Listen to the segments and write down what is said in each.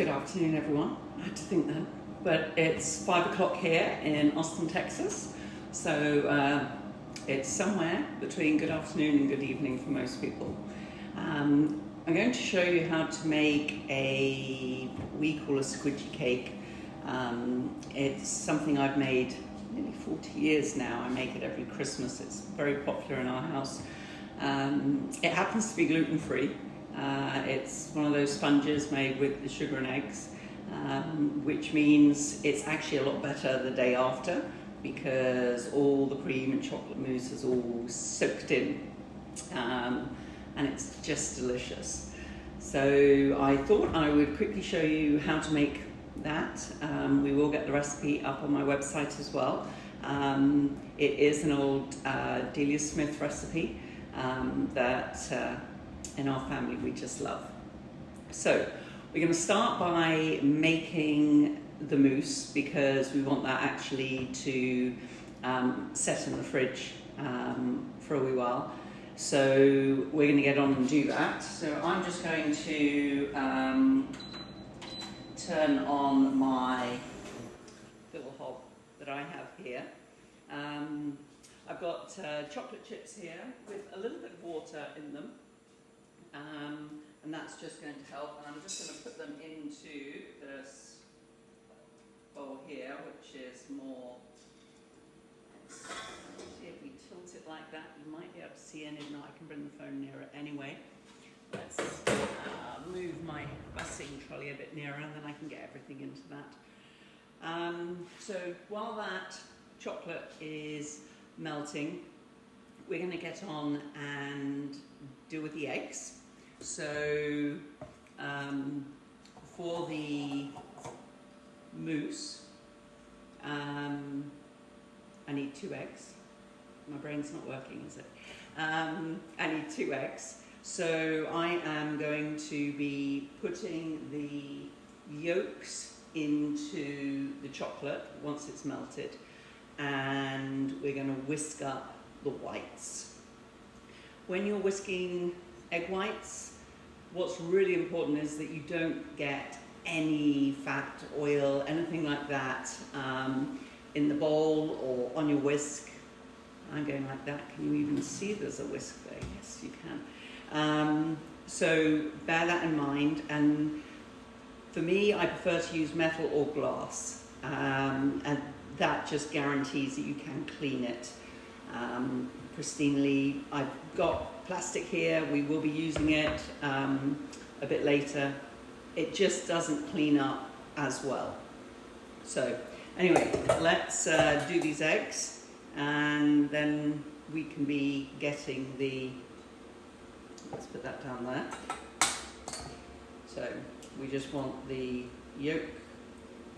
Good afternoon, everyone. I had to think then. But it's 5 o'clock here in Austin, Texas. So it's somewhere between good afternoon and good evening for most people. I'm going to show you how to make we call a squidgy cake. It's something I've made nearly 40 years now. I make it every Christmas. It's very popular in our house. It happens to be gluten-free. It's one of those sponges made with the sugar and eggs, which means it's actually a lot better the day after because all the cream and chocolate mousse is all soaked in, and it's just delicious. So I thought I would quickly show you how to make that. We will get the recipe up on my website as well. It is an old Delia Smith recipe that in our family we just love. So we're going to start by making the mousse because we want that actually to set in the fridge for a wee while. So we're going to get on and do that. So I'm just going to turn on my little hob that I have here. I've got chocolate chips here with a little bit of water in them. And that's just going to help, and I'm just going to put them into this bowl here, which is more, see if we tilt it like that, you might be able to see any. No, I can bring the phone nearer anyway. Let's move my busing trolley a bit nearer, and then I can get everything into that. So while that chocolate is melting, we're going to get on and deal with the eggs. So for the mousse, I need 2 eggs. My brain's not working, is it? I need 2 eggs. So I am going to be putting the yolks into the chocolate once it's melted, and we're going to whisk up the whites. When you're whisking egg whites, what's really important is that you don't get any fat, oil, anything like that in the bowl or on your whisk. I'm going like that. Can you even see there's a whisk there? Yes, you can. So bear that in mind. And for me, I prefer to use metal or glass. And that just guarantees that you can clean it pristinely. I've got plastic here, we will be using it a bit later. It just doesn't clean up as well. So anyway, let's do these eggs, and then we can be getting let's put that down there. So we just want the yolk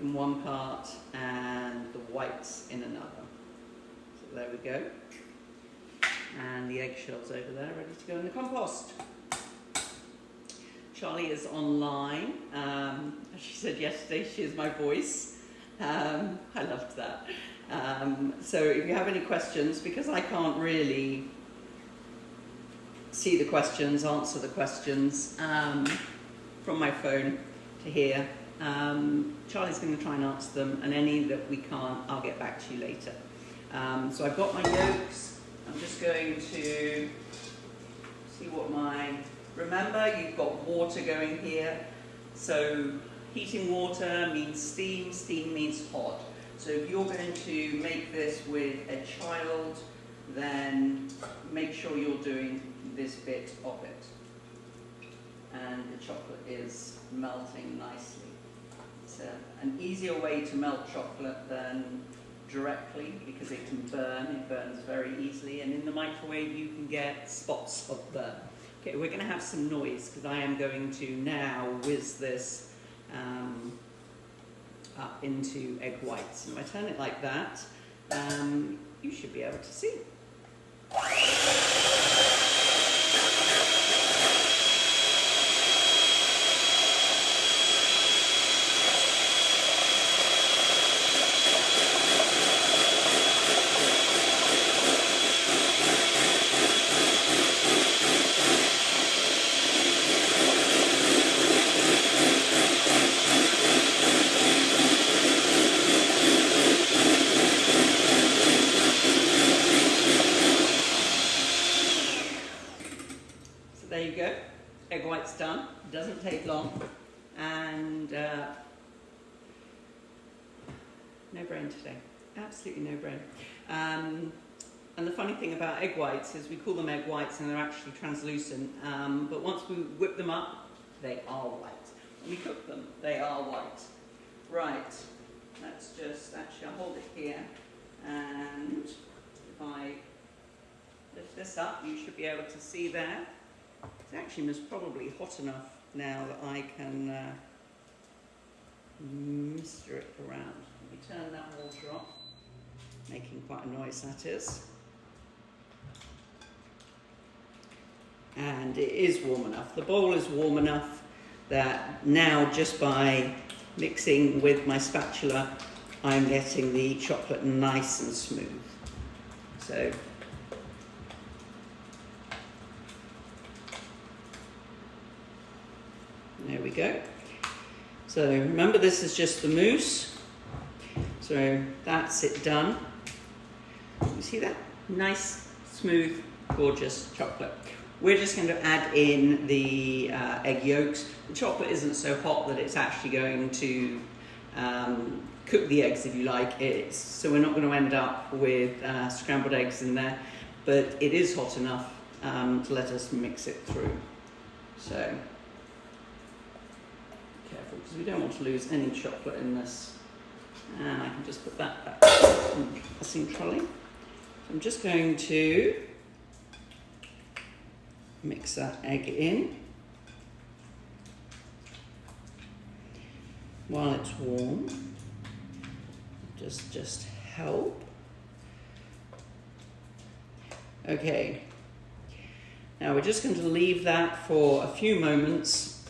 in one part and the whites in another. So there we go. And the eggshells over there, ready to go in the compost. Charlie is online. As she said yesterday, she is my voice. I loved that. So if you have any questions, because I can't really see the questions, answer the questions from my phone to here, Charlie's going to try and answer them, and any that we can't, I'll get back to you later. So I've got my yolks. I'm just going to see remember you've got water going here. So heating water means steam, steam means hot. So if you're going to make this with a child, then make sure you're doing this bit of it. And the chocolate is melting nicely. It's an easier way to melt chocolate than directly because it can burn. It burns very easily, and in the microwave you can get spots of burn. Okay, we're going to have some noise because I am going to now whiz this up into egg whites. And if I turn it like that, you should be able to see. whites done. It doesn't take long. And no brain today. Absolutely no brain. And the funny thing about egg whites is we call them egg whites and they're actually translucent. But once we whip them up, they are white. When we cook them, they are white. Right, let's just, actually I'll hold it here. And if I lift this up, you should be able to see there. It actually is probably hot enough now that I can stir it around. Let me turn that water off, making quite a noise that is. And it is warm enough. The bowl is warm enough that now just by mixing with my spatula, I'm getting the chocolate nice and smooth. So there we go. So remember, this is just the mousse. So that's it done. You see that? Nice, smooth, gorgeous chocolate. We're just going to add in the egg yolks. The chocolate isn't so hot that it's actually going to cook the eggs, if you like. So we're not going to end up with scrambled eggs in there, but it is hot enough to let us mix it through. So careful, because we don't want to lose any chocolate in this. And I can just put that back in the passing trolley. So I'm just going to mix that egg in while it's warm. Just help. Okay. Now we're just going to leave that for a few moments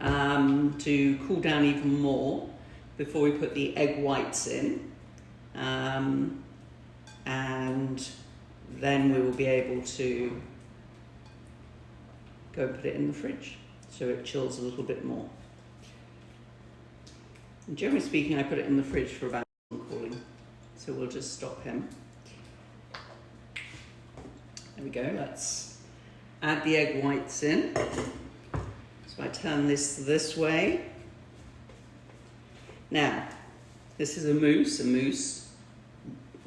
to cool down even more before we put the egg whites in. And then we will be able to go and put it in the fridge so it chills a little bit more. And generally speaking, I put it in the fridge for about cooling, so we'll just stop him. There we go. Let's add the egg whites in. So I turn this way. Now, this is a mousse. A mousse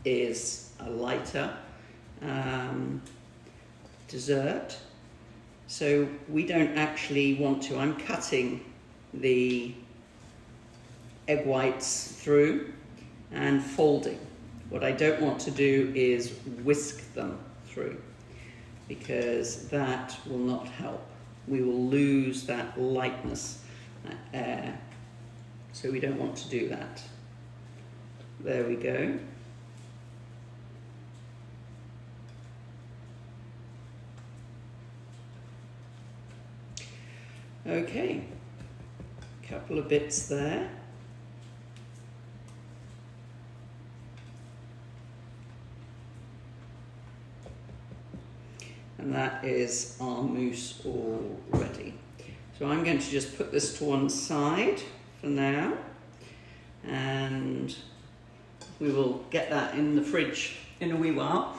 is a lighter dessert. So we don't actually want to, I'm cutting the egg whites through and folding. What I don't want to do is whisk them through, because that will not help. We will lose that lightness, that air. So we don't want to do that. There we go. Okay, a couple of bits there. And that is our mousse all ready. So I'm going to just put this to one side for now, and we will get that in the fridge in a wee while.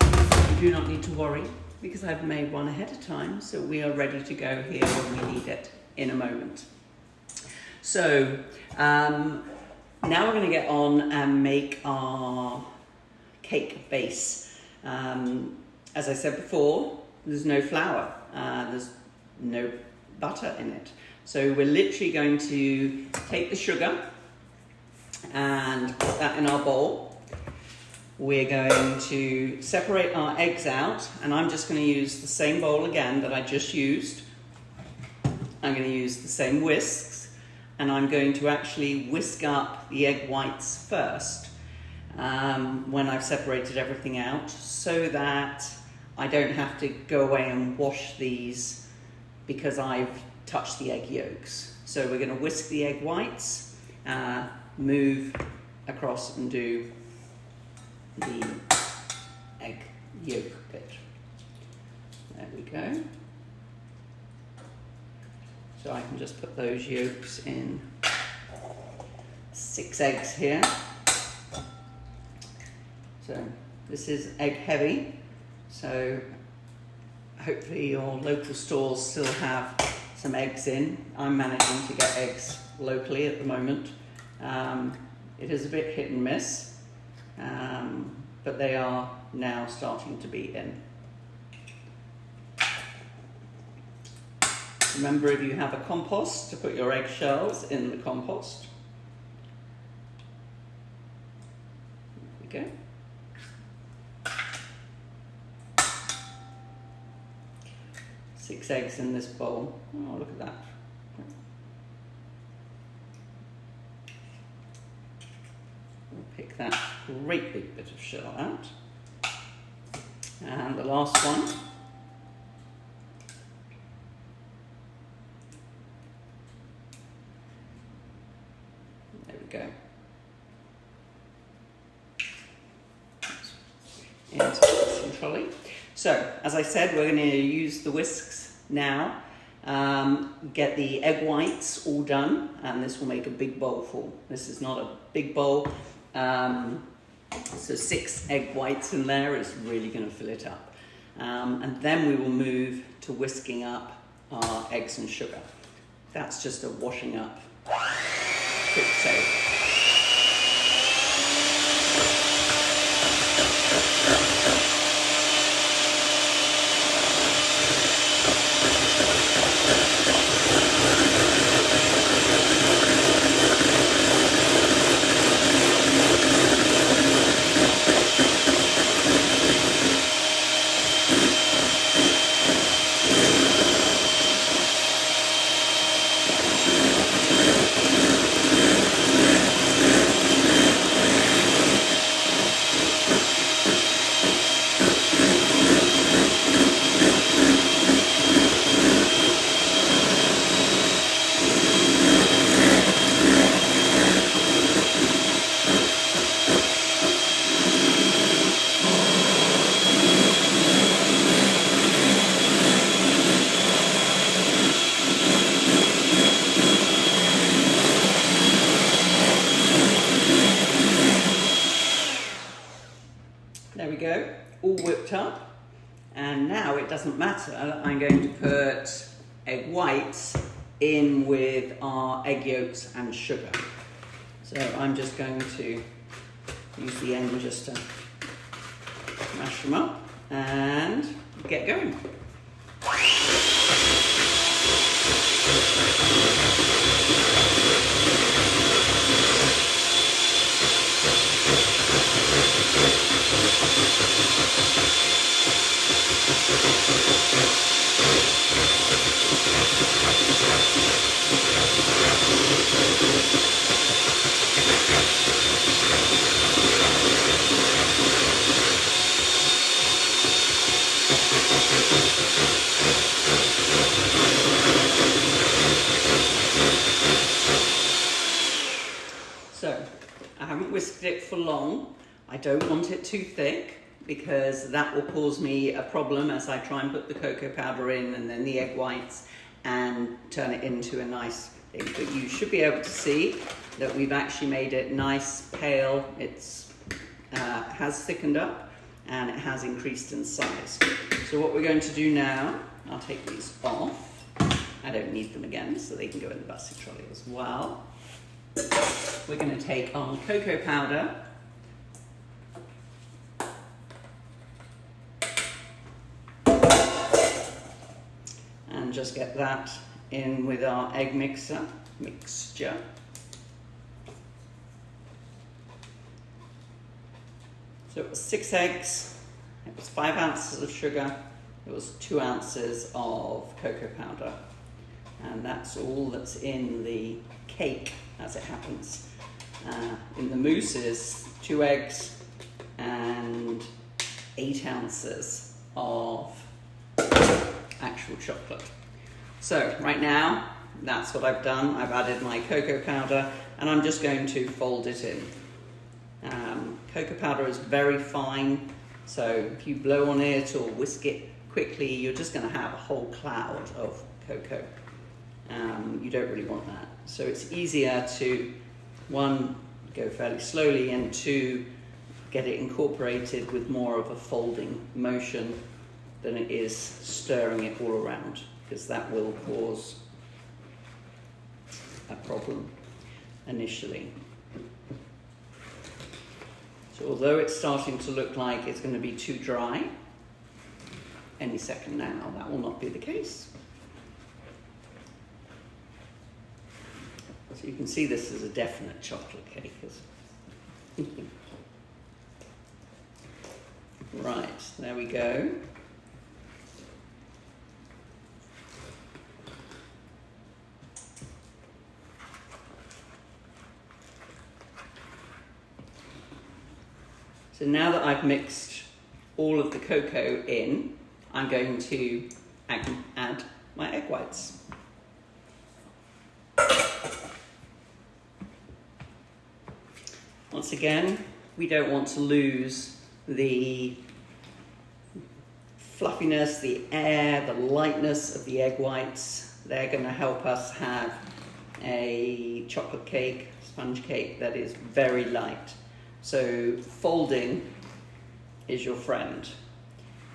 You do not need to worry, because I've made one ahead of time, so we are ready to go here when we need it in a moment. So now we're going to get on and make our cake base. As I said before, there's no flour, there's no butter in it. So we're literally going to take the sugar and put that in our bowl. We're going to separate our eggs out, and I'm just going to use the same bowl again that I just used. I'm going to use the same whisks, and I'm going to actually whisk up the egg whites first when I've separated everything out, so that I don't have to go away and wash these because I've touched the egg yolks. So we're going to whisk the egg whites, move across and do the egg yolk bit. There we go. So I can just put those yolks in. 6 eggs here. So this is egg heavy. So hopefully your local stores still have some eggs in. I'm managing to get eggs locally at the moment. It is a bit hit and miss, but they are now starting to be in. Remember, if you have a compost, to put your eggshells in the compost. There we go. 6 eggs in this bowl. Oh, look at that. We'll pick that great big bit of shell out. And the last one. There we go. Into the mixing trolley. So, as I said, we're going to use the whisks now. Get the egg whites all done, and this will make a big bowl full. This is not a big bowl, so 6 egg whites in there is really going to fill it up. And then we will move to whisking up our eggs and sugar. That's just a washing up quick save. There we go, all whipped up. And now it doesn't matter, I'm going to put egg whites in with our egg yolks and sugar. So I'm just going to use the end just to mash them up and get going. So, I haven't whisked it for long. I don't want it too thick because that will cause me a problem as I try and put the cocoa powder in and then the egg whites and turn it into a nice thing. But you should be able to see that we've actually made it nice, pale. It's has thickened up and it has increased in size. So what we're going to do now, I'll take these off. I don't need them again, so they can go in the busing trolley as well. We're going to take our cocoa powder and just get that in with our egg mixture. So it was 6 eggs, it was 5 ounces of sugar, it was 2 ounces of cocoa powder, and that's all that's in the cake as it happens. In the mousse is 2 eggs and 8 ounces of actual chocolate. So right now, that's what I've done. I've added my cocoa powder and I'm just going to fold it in. Cocoa powder is very fine, so if you blow on it or whisk it quickly, you're just going to have a whole cloud of cocoa. You don't really want that. So it's easier to, 1, go fairly slowly, and 2, get it incorporated with more of a folding motion than it is stirring it all around, because that will cause a problem initially. So although it's starting to look like it's going to be too dry, any second now, that will not be the case. So you can see this is a definite chocolate cake. Right, there we go. So now that I've mixed all of the cocoa in, I'm going to add my egg whites. Once again, we don't want to lose the fluffiness, the air, the lightness of the egg whites. They're going to help us have a chocolate cake, sponge cake that is very light. So folding is your friend.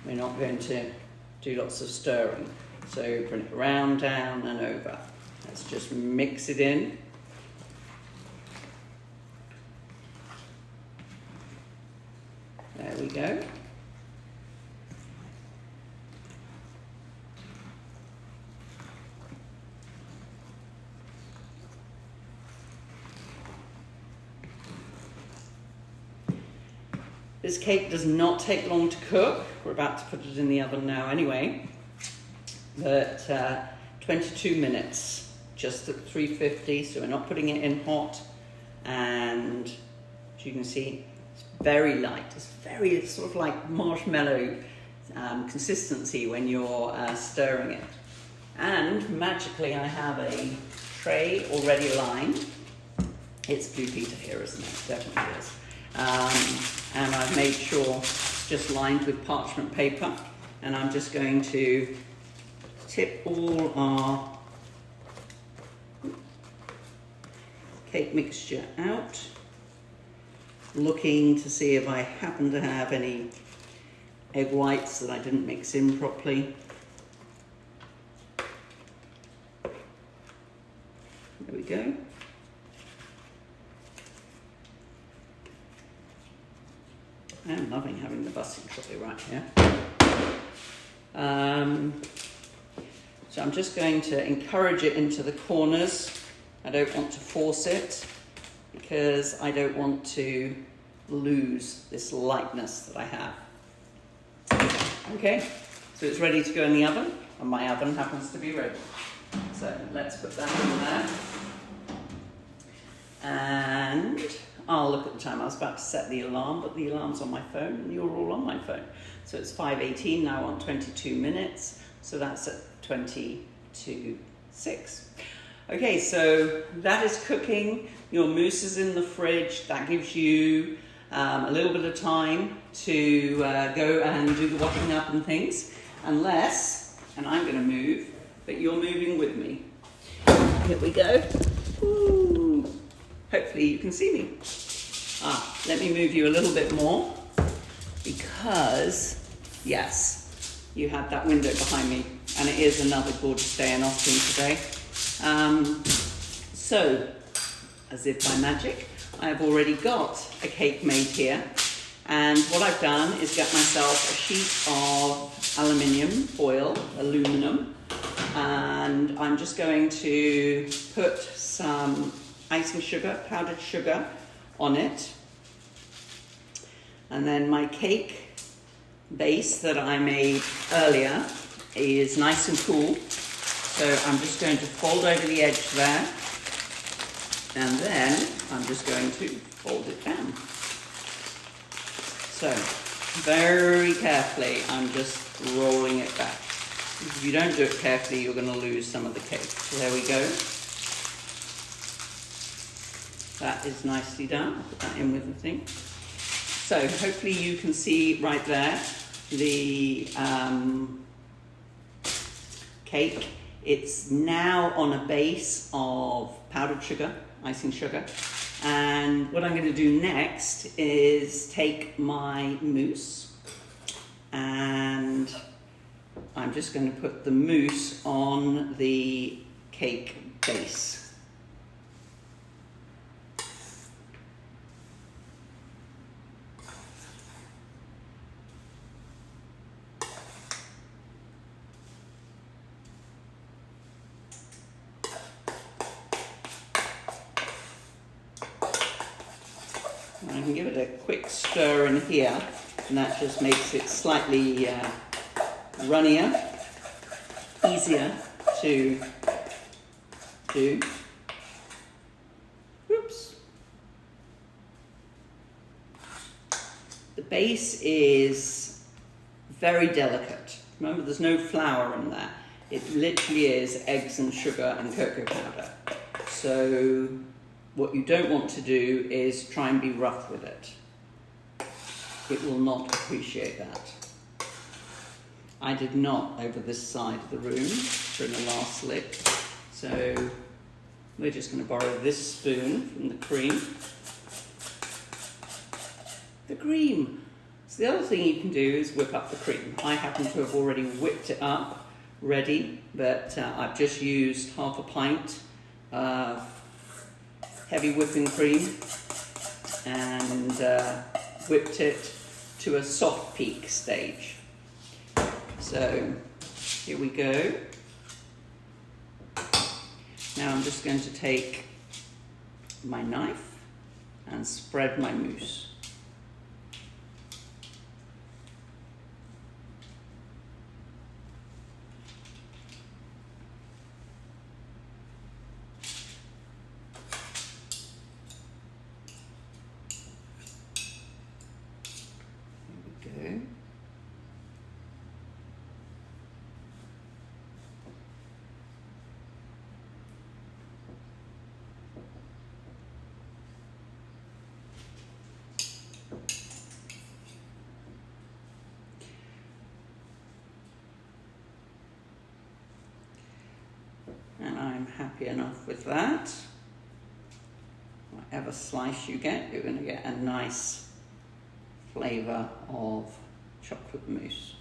We're not going to do lots of stirring. So bring it around, down and over. Let's just mix it in. There we go. This cake does not take long to cook. We're about to put it in the oven now anyway. But 22 minutes, just at 350, so we're not putting it in hot. And as you can see, it's very light. It's sort of like marshmallow consistency when you're stirring it. And magically, I have a tray already lined. It's Blue Peter here, isn't it? It definitely is. And I've made sure it's just lined with parchment paper, and I'm just going to tip all our cake mixture out, looking to see if I happen to have any egg whites that I didn't mix in properly. There we go. I'm loving having the busting trolley right here. So I'm just going to encourage it into the corners. I don't want to force it because I don't want to lose this lightness that I have. Okay, so it's ready to go in the oven, and my oven happens to be ready. So let's put that in there. And I'll look at the time. I was about to set the alarm, but the alarm's on my phone, and you're all on my phone. So it's 5:18 now on 22 minutes. So that's at 22:06. Okay, so that is cooking. Your mousse is in the fridge. That gives you a little bit of time to go and do the washing up and things. Unless, and I'm going to move, but you're moving with me. Here we go. Ooh. Hopefully you can see me. Let me move you a little bit more because, yes, you had that window behind me, and it is another gorgeous day in Austin today. So, as if by magic, I've already got a cake made here, and what I've done is get myself a sheet of aluminum, and I'm just going to put some icing sugar, powdered sugar, on it. And then my cake base that I made earlier is nice and cool. So I'm just going to fold over the edge there. And then I'm just going to fold it down. So very carefully, I'm just rolling it back. If you don't do it carefully, you're going to lose some of the cake. So there we go. That is nicely done. I'll put that in with the thing. So hopefully you can see right there the cake. It's now on a base of powdered sugar, icing sugar. And what I'm going to do next is take my mousse, and I'm just going to put the mousse on the cake base. can give it a quick stir in here, and that just makes it slightly runnier, easier to do. Oops. The base is very delicate. Remember, there's no flour in there. It literally is eggs and sugar and cocoa powder. So what you don't want to do is try and be rough with it. It will not appreciate that. I did not over this side of the room during the last lick. So we're just going to borrow this spoon from the cream. The cream. So the other thing you can do is whip up the cream. I happen to have already whipped it up, ready, but I've just used half a pint of heavy whipping cream and whipped it to a soft peak stage. So here we go. Now I'm just going to take my knife and spread my mousse. And I'm happy enough with that. Whatever slice you get, you're going to get a nice flavour of chocolate mousse.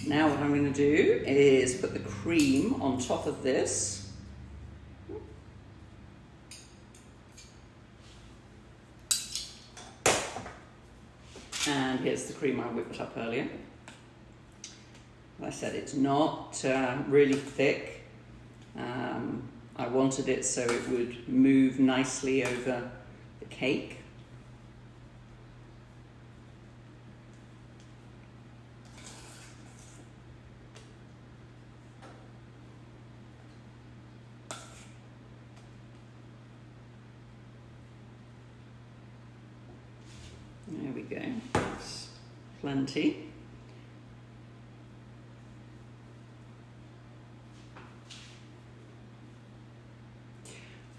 Now what I'm going to do is put the cream on top of this. And here's the cream I whipped up earlier. Like I said, it's not really thick. I wanted it so it would move nicely over the cake. There we go, that's plenty.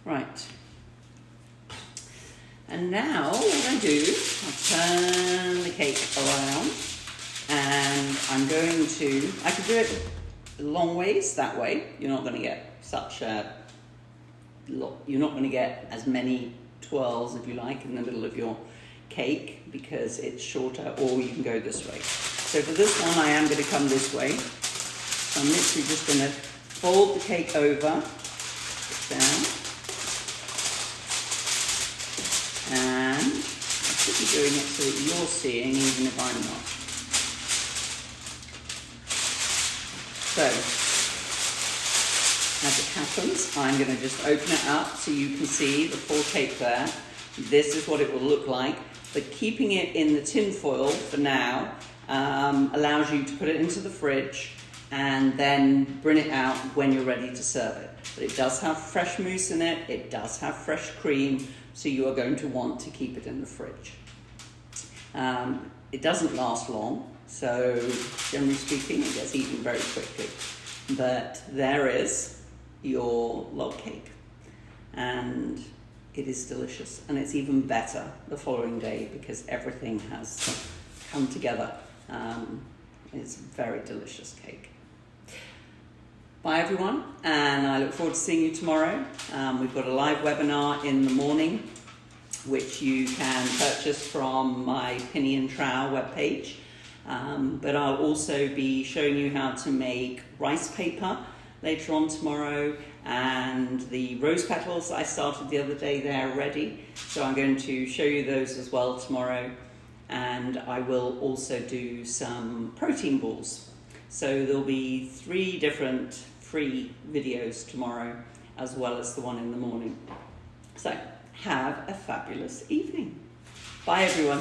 Right, and now what I do, I'll turn the cake around and I'm going to, I could do it long ways that way. You're not going to get such a lot, you're not going to get as many twirls, if you like, in the middle of your cake because it's shorter, or you can go this way. So for this one I am going to come this way. So I'm literally just going to fold the cake over, put it down. And I should be doing it so that you're seeing even if I'm not. So, as it happens, I'm going to just open it up so you can see the full cake there. This is what it will look like, but keeping it in the tin foil for now allows you to put it into the fridge and then bring it out when you're ready to serve it. But it does have fresh mousse in it, it does have fresh cream, so you are going to want to keep it in the fridge. It doesn't last long, so generally speaking, it gets eaten very quickly. But there is your log cake, and it is delicious, and it's even better the following day because everything has come together. It's a very delicious cake. Bye everyone, and I look forward to seeing you tomorrow. We've got a live webinar in the morning, which you can purchase from my Pinny and Trowel webpage. But I'll also be showing you how to make rice paper later on tomorrow, and the rose petals I started the other day, they're ready. So I'm going to show you those as well tomorrow, and I will also do some protein balls. So there'll be 3 different free videos tomorrow, as well as the one in the morning. So have a fabulous evening. Bye everyone.